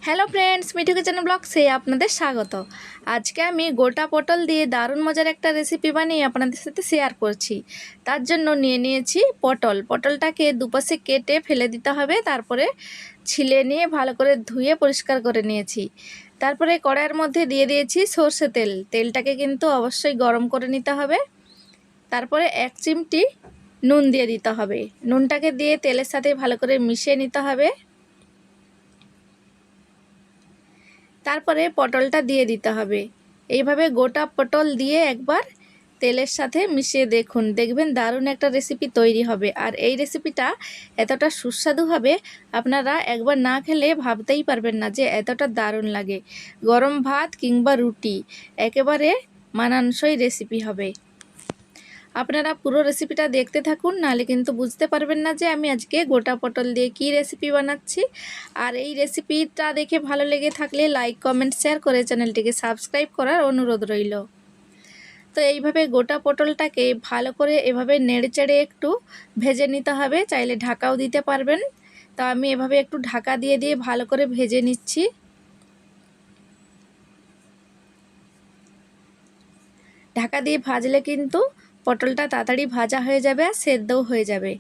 Hello friends, Mithu kitchen ব্লগসে আপনাদের স্বাগত। আজকে আমি গোটা পটল দিয়ে দারুণ মজার একটা রেসিপি বানিয়ে আপনাদের সাথে শেয়ার করছি। তার জন্য নিয়ে নিয়েছি পটলটাকে দুপাশে কেটে ফেলে দিতে হবে, তারপরে ছিলে নিয়ে ভালো করে ধুয়ে পরিষ্কার করে নিয়েছি। তারপরে কড়াইয়ের মধ্যে দিয়ে দিয়েছি সর্ষে তেলটাকে কিন্তু অবশ্যই গরম করে নিতে হবে। তারপরে 1 চিমটি নুন দিয়ে দিতে হবে। নুনটাকে দিয়ে তেলের সাথে ভালো করে মিশিয়ে নিতে হবে। তারপরে পটলটা দিয়ে দিতে হবে। এইভাবে গোটা পটল দিয়ে একবার তেলের সাথে মিশিয়ে দেখবেন দারুণ একটা রেসিপি তৈরি হবে। আর এই রেসিপিটা এতটা সুস্বাদু হবে, আপনারা একবার না খেলে ভাবতেই পারবেন না যে এতটা দারুণ লাগে। গরম ভাত কিংবা রুটি একেবারে মানানসই রেসিপি হবে। আপনারা পুরো রেসিপিটা দেখতে থাকুন, নাহলে কিন্তু বুঝতে পারবেন না যে আমি আজকে গোটা পটল দিয়ে কি রেসিপি বানাচ্ছি। আর এই রেসিপিটা দেখে ভালো লেগে থাকলে লাইক কমেন্ট শেয়ার করে চ্যানেলটিকে সাবস্ক্রাইব করার অনুরোধ রইল। তো এইভাবে গোটা পটলটাকে ভালো করে এভাবে নেড়েচেড়ে একটু ভেজে নিতে হবে। চাইলে ঢাকাও দিতে পারবেন। তো আমি এভাবে একটু ঢাকা দিয়ে ভালো করে ভেজে নিচ্ছি। ঢাকা দিয়ে ভাজলে কিন্তু পটলটা তাড়াতাড়ি ভাজা হয়ে যাবে আর সেদ্ধও হয়ে যাবে।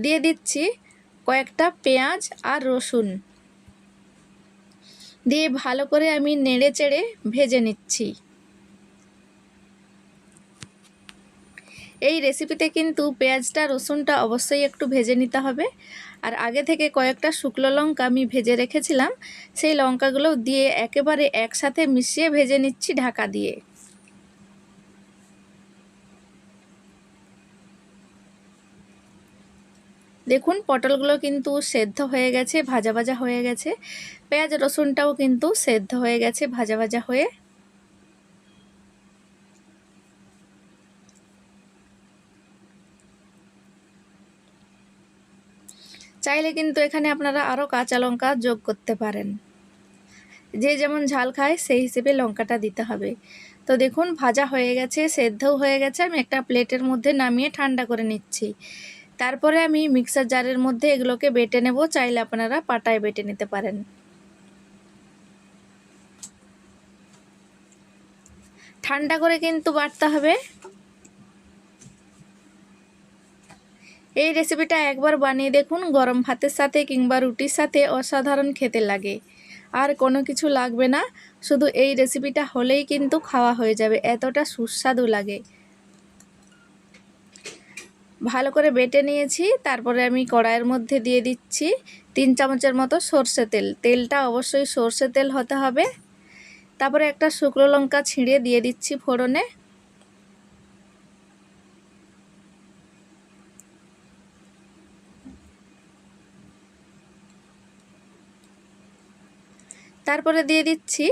দিয়ে দিচ্ছি কয়েকটা পেঁয়াজ আর রসুন, দিয়ে ভালো করে আমি নেড়ে চেড়ে ভেজে নিচ্ছি। এই রেসিপিতে কিন্তু পেঁয়াজটা রসুনটা অবশ্যই একটু ভেজে নিতে হবে। আর আগে থেকে কয়েকটা শুকনো লঙ্কা আমি ভেজে রেখেছিলাম, সেই লঙ্কাগুলো দিয়ে একেবারে একসাথে মিশিয়ে ভেজে নিচ্ছি ঢাকা দিয়ে। দেখুন পটলগুলো কিন্তু সেদ্ধ হয়ে গেছে, ভাজা ভাজা হয়ে গেছে। পেঁয়াজ রসুনটাও কিন্তু সেদ্ধ হয়ে গেছে, ভাজা ভাজা হয়ে। চাইলে কিন্তু এখানে আপনারা আরও কাঁচা লঙ্কা যোগ করতে পারেন। যে যেমন ঝাল খায় সেই হিসেবে লঙ্কাটা দিতে হবে। তো দেখুন ভাজা হয়ে গেছে, সেদ্ধও হয়ে গেছে। আমি একটা প্লেটের মধ্যে নামিয়ে ঠান্ডা করে নিচ্ছি। তারপরে আমি মিক্সার জারের মধ্যে এগুলোকে বেটে নেব। চাইলে আপনারা পাটায় বেটে নিতে পারেন। ঠান্ডা করে কিন্তু বাটতে হবে। এই রেসিপিটা একবার বানিয়ে দেখুন, গরম ভাতের সাথে কিংবা রুটির সাথে অসাধারণ খেতে লাগে। আর কোনো কিছু লাগবে না, শুধু এই রেসিপিটা হলেই কিন্তু খাওয়া হয়ে যাবে, এতটা সুস্বাদু লাগে। ভালো করে বেটে নিয়েছি। তারপরে আমি কড়াইয়ের মধ্যে দিয়ে দিচ্ছি 3 চামচের মতো সর্ষে তেলটা অবশ্যই সর্ষে তেল হতে হবে। তারপরে একটা শুকনো লঙ্কা ছিঁড়ে দিয়ে দিচ্ছি ফোড়নে। তারপরে দিয়ে দিচ্ছি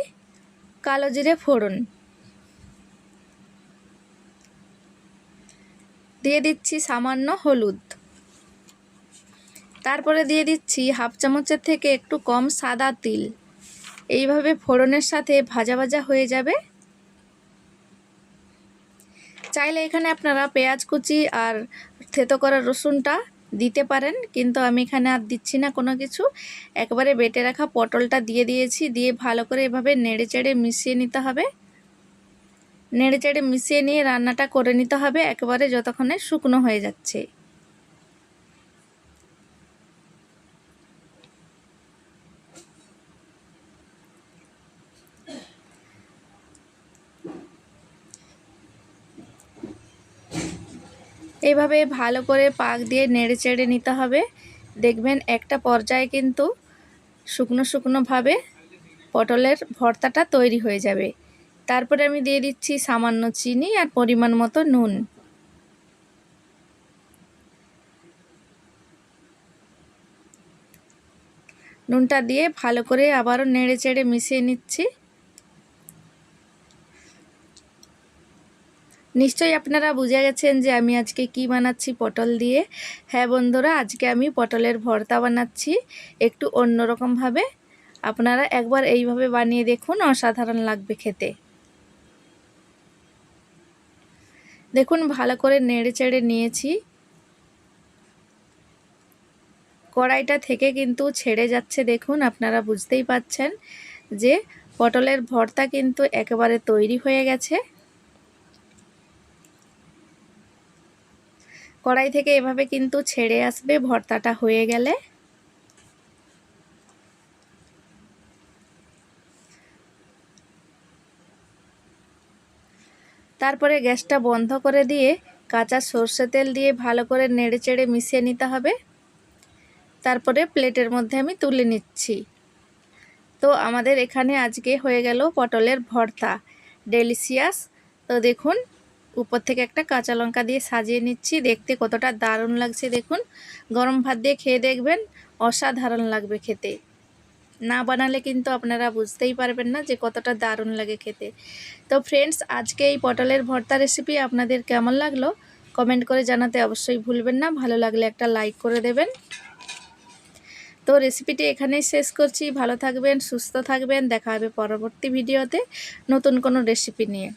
কালো জিরে ফোড়ন, দিয়ে দিচ্ছি সামান্য হলুদ, তারপরে দিয়ে দিচ্ছি হাফ চামচের থেকে একটু কম সাদা তিল। এইভাবে ফোড়নের সাথে ভাজা ভাজা হয়ে যাবে। চাইলে এখানে আপনারা পেঁয়াজ কুচি আর থেতো করা রসুনটা দিতে পারেন, কিন্তু আমি এখানে আর দিচ্ছি না কোনো কিছু। একবারে বেটে রাখা পটলটা দিয়ে দিয়েছি, দিয়ে ভালো করে এভাবে নেড়ে চেড়ে মিশিয়ে নিতে হবে। নেড়ে চেড়ে মিশিয়ে নিয়ে রান্নাটা করে নিতে হবে একেবারে যতক্ষণে শুকনো হয়ে যাচ্ছে। এইভাবে ভালো করে পাক দিয়ে নেড়ে চেড়ে নিতে হবে। দেখবেন একটা পর্যায়ে কিন্তু শুকনো শুকনোভাবে পটলের ভর্তাটা তৈরি হয়ে যাবে। তারপরে আমি দিয়ে দিচ্ছি সামান্য চিনি আর পরিমাণ মতো নুন। নুনটা দিয়ে ভালো করে আবারও নেড়ে চেড়ে মিশিয়ে নিচ্ছি। নিশ্চয়ই আপনারা বুঝে গেছেন যে আমি আজকে কি বানাচ্ছি পটল দিয়ে। হ্যাঁ বন্ধুরা, আজকে আমি পটলের ভর্তা বানাচ্ছি একটু অন্যরকমভাবে। আপনারা একবার এইভাবে বানিয়ে দেখুন, অসাধারণ লাগবে খেতে। দেখুন ভালো করে নেড়ে চেড়ে নিয়েছি। কড়াইটা থেকে কিন্তু ছেড়ে যাচ্ছে, দেখুন আপনারা বুঝতেই পাচ্ছেন যে পটলের ভর্তা কিন্তু একেবারে তৈরি হয়ে গেছে। কড়াই থেকে এভাবে কিন্তু ছেড়ে আসবে ভর্তাটা হয়ে গেলে। তারপরে গ্যাসটা বন্ধ করে দিয়ে কাঁচা সর্ষে তেল দিয়ে ভালো করে নেড়েচেড়ে মিশিয়ে নিতে হবে। তারপরে প্লেটের মধ্যে আমি তুলে নিচ্ছি। তো আমাদের এখানে আজকে হয়ে গেল পটলের ভর্তা, ডেলিশিয়াস। তো দেখুন উপর থেকে একটা কাঁচা লঙ্কা দিয়ে সাজিয়ে নিচ্ছি, দেখতে কতটা দারুণ লাগছে। দেখুন গরম ভাত দিয়ে খেয়ে দেখবেন, অসাধারণ লাগবে খেতে। না বানালে কিন্তু আপনারা বুঝতেই পারবেন না যে কতটা দারুণ লাগে খেতে। তো ফ্রেন্ডস, আজকে এই পটলের ভর্তা রেসিপি আপনাদের কেমন লাগলো কমেন্ট করে জানাতে অবশ্যই ভুলবেন না। ভালো লাগলে একটা লাইক করে দেবেন। তো রেসিপিটি এখানেই শেষ করছি। ভালো থাকবেন, সুস্থ থাকবেন। দেখা হবে পরবর্তী ভিডিওতে নতুন কোনো রেসিপি নিয়ে।